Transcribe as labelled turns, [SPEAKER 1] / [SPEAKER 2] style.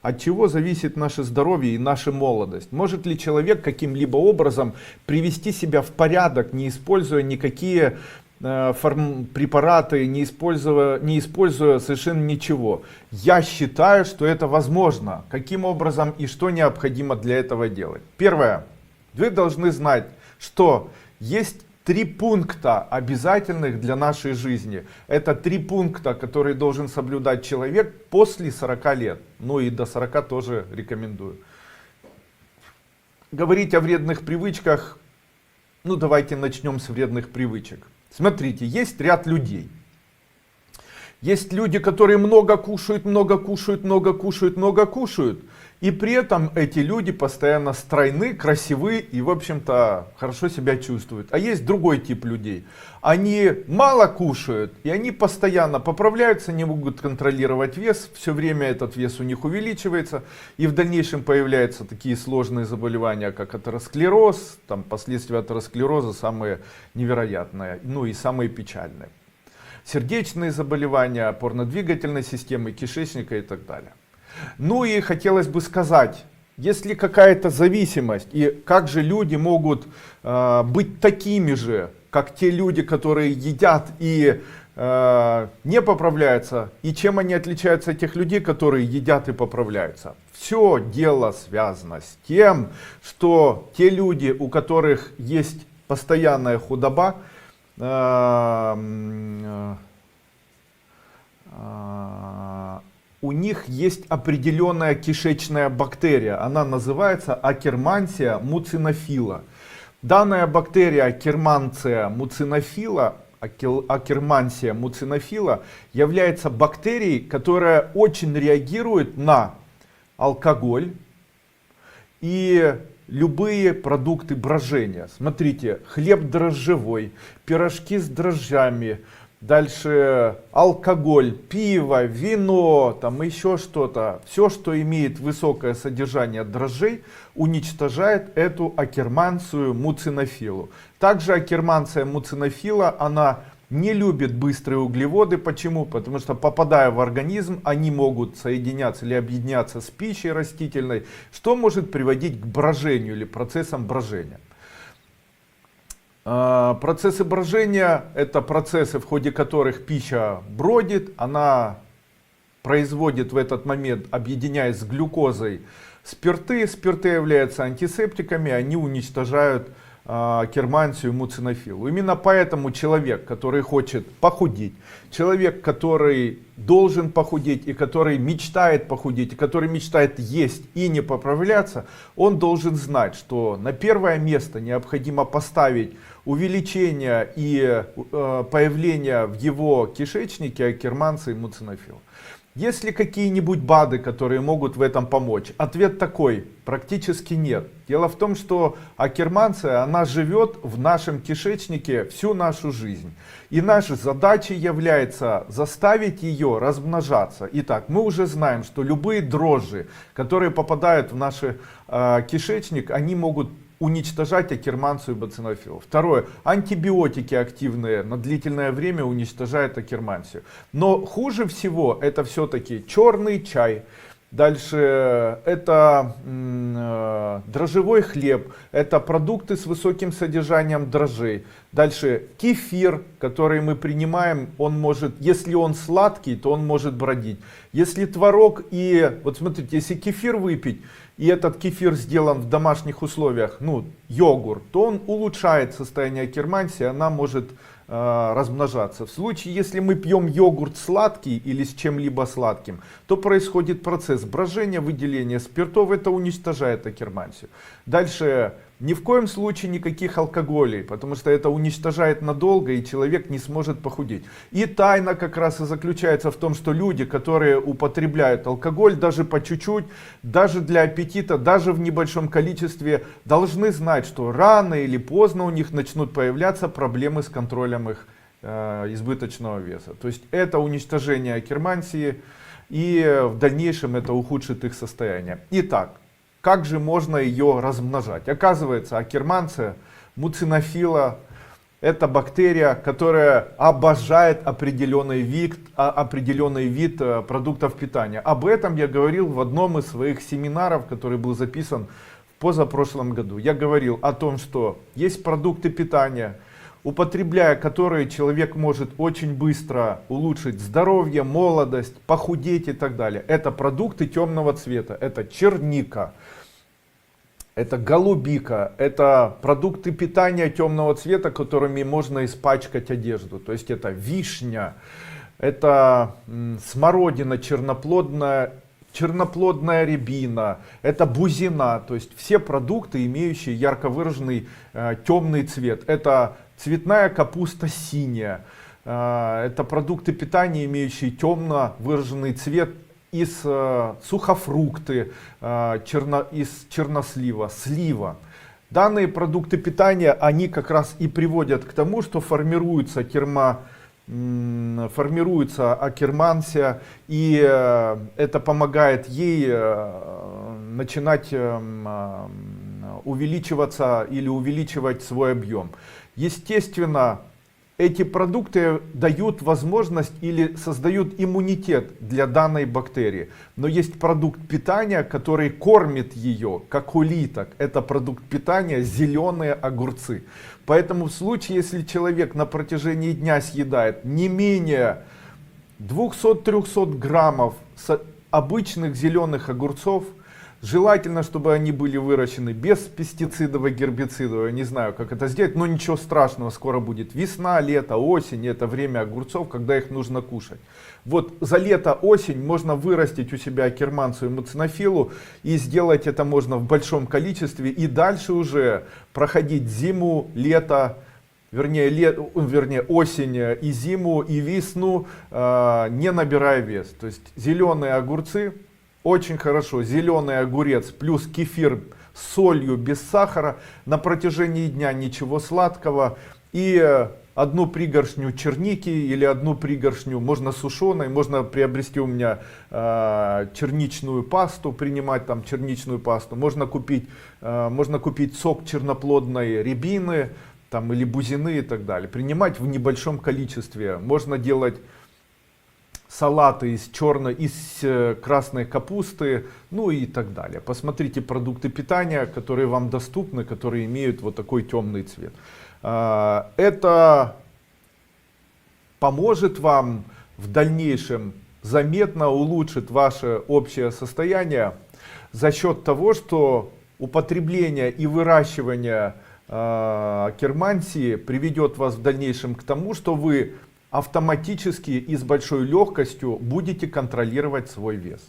[SPEAKER 1] От чего зависит наше здоровье и наша молодость? Может ли человек каким-либо образом привести себя в порядок, не используя никакие препараты, не используя совершенно ничего? Я считаю, что это возможно. Каким образом и что необходимо для этого делать? Первое. Вы должны знать, что есть 3 пункта обязательных для нашей жизни. Это 3 пункта, которые должен соблюдать человек после 40 лет. Ну и до 40 тоже рекомендую. Говорить о вредных привычках, ну давайте начнем с вредных привычек. Смотрите, есть ряд людей. Есть люди, которые много кушают, много кушают, много кушают, много кушают. И при этом эти люди постоянно стройны, красивы и, в общем-то, хорошо себя чувствуют. А есть другой тип людей. Они мало кушают, и они постоянно поправляются, не могут контролировать вес. Все время этот вес у них увеличивается. И в дальнейшем появляются такие сложные заболевания, как атеросклероз. Там последствия атеросклероза самые невероятные, ну и самые печальные. Сердечные заболевания, опорно-двигательной системы, кишечника и так далее. Ну и хотелось бы сказать, если какая-то зависимость, и как же люди могут быть такими же, как те люди, которые едят и не поправляются, и чем они отличаются от тех людей, которые едят и поправляются? Все дело связано с тем, что те люди, у которых есть постоянная худоба, у них есть определенная кишечная бактерия. Она называется Аккермансия муцинофила. Данная бактерия Аккермансия муцинофила является бактерией, которая очень реагирует на алкоголь и любые продукты брожения. Смотрите, хлеб дрожжевой, пирожки с дрожжами, дальше алкоголь, пиво, вино, там еще что-то. Все, что имеет высокое содержание дрожжей, уничтожает эту аккермансию муцинофилу. Также аккермансия муцинофила, она не любит быстрые углеводы. Почему? Потому что, попадая в организм, они могут соединяться или объединяться с пищей растительной, что может приводить к брожению или процессам брожения. Процессы брожения — это процессы, в ходе которых пища бродит, она производит в этот момент, объединяясь с глюкозой, спирты. Спирты являются антисептиками, они уничтожают аккермансию муцинофилу. Именно поэтому человек, который хочет похудеть, человек, который должен похудеть и который мечтает похудеть, и который мечтает есть и не поправляться, он должен знать, что на первое место необходимо поставить увеличение и появление в его кишечнике аккермансии муцинофила. Есть ли какие-нибудь БАДы, которые могут в этом помочь? Ответ такой: практически нет. Дело в том, что аккермансия, она живет в нашем кишечнике всю нашу жизнь. И нашей задачей является заставить ее размножаться. Итак, мы уже знаем, что любые дрожжи, которые попадают в наш кишечник, они могут уничтожать аккермансию муцинофила. Второе. Антибиотики активные на длительное время уничтожают аккермансию. Но хуже всего это все-таки черный чай. Дальше это дрожжевой хлеб, это продукты с высоким содержанием дрожжей. Дальше кефир, который мы принимаем, он может, если он сладкий, то он может бродить. Если творог и, вот смотрите, если кефир выпить, и этот кефир сделан в домашних условиях, ну, йогурт, то он улучшает состояние аккермансии, она может размножаться. В случае, если мы пьем йогурт сладкий или с чем-либо сладким, то происходит процесс брожения, выделения спиртов, это уничтожает аккермансию. Дальше, ни в коем случае никаких алкоголей, потому что это уничтожает надолго, и человек не сможет похудеть. И тайна как раз и заключается в том, что люди, которые употребляют алкоголь даже по чуть-чуть, даже для аппетита, даже в небольшом количестве, должны знать, что рано или поздно у них начнут появляться проблемы с контролем их избыточного веса. То есть это уничтожение аккермансии, и в дальнейшем это ухудшит их состояние. Итак, как же можно ее размножать? Оказывается, аккермансия муцинофила Это бактерия, которая обожает определенный вид продуктов питания. Об этом я говорил в одном из своих семинаров, который был записан в позапрошлом году. Я говорил о том, что есть продукты питания, употребляя которые человек может очень быстро улучшить здоровье, молодость, похудеть и так далее. Это продукты темного цвета, это черника. Это голубика, это продукты питания темного цвета, которыми можно испачкать одежду. То есть это вишня, это смородина черноплодная рябина, это бузина. То есть все продукты, имеющие ярко выраженный темный цвет. Это цветная капуста синяя. Это продукты питания, имеющие темно выраженный цвет. Из сухофрукты, из чернослива, слива. Данные продукты питания, они как раз и приводят к тому, что формируется аккермансия, и это помогает ей начинать увеличиваться или увеличивать свой объем. Естественно, эти продукты дают возможность или создают иммунитет для данной бактерии. Но есть продукт питания, который кормит ее, как улиток. Это продукт питания зеленые огурцы. Поэтому в случае, если человек на протяжении дня съедает не менее 200-300 граммов обычных зеленых огурцов, желательно, чтобы они были выращены без пестицидов и гербицидов. Я не знаю, как это сделать, но ничего страшного, скоро будет весна, лето, осень. Это время огурцов, когда их нужно кушать. Вот за лето-осень можно вырастить у себя аккерманцию и муцинофилу, и сделать это можно в большом количестве. И дальше уже проходить зиму, лето, вернее осень и зиму, и весну, не набирая вес. То есть зеленые огурцы. Очень хорошо, зеленый огурец плюс кефир с солью, без сахара, на протяжении дня ничего сладкого, и одну пригоршню черники или одну пригоршню, можно сушеной, можно приобрести у меня черничную пасту, принимать там черничную пасту, можно купить сок черноплодной рябины там, или бузины и так далее, принимать в небольшом количестве. Можно делать салаты из красной капусты, ну и так далее. Посмотрите продукты питания, которые вам доступны, которые имеют вот такой темный цвет. Это поможет вам в дальнейшем заметно улучшить ваше общее состояние за счет того, что употребление и выращивание аккермансии приведет вас в дальнейшем к тому, что вы автоматически и с большой легкостью будете контролировать свой вес.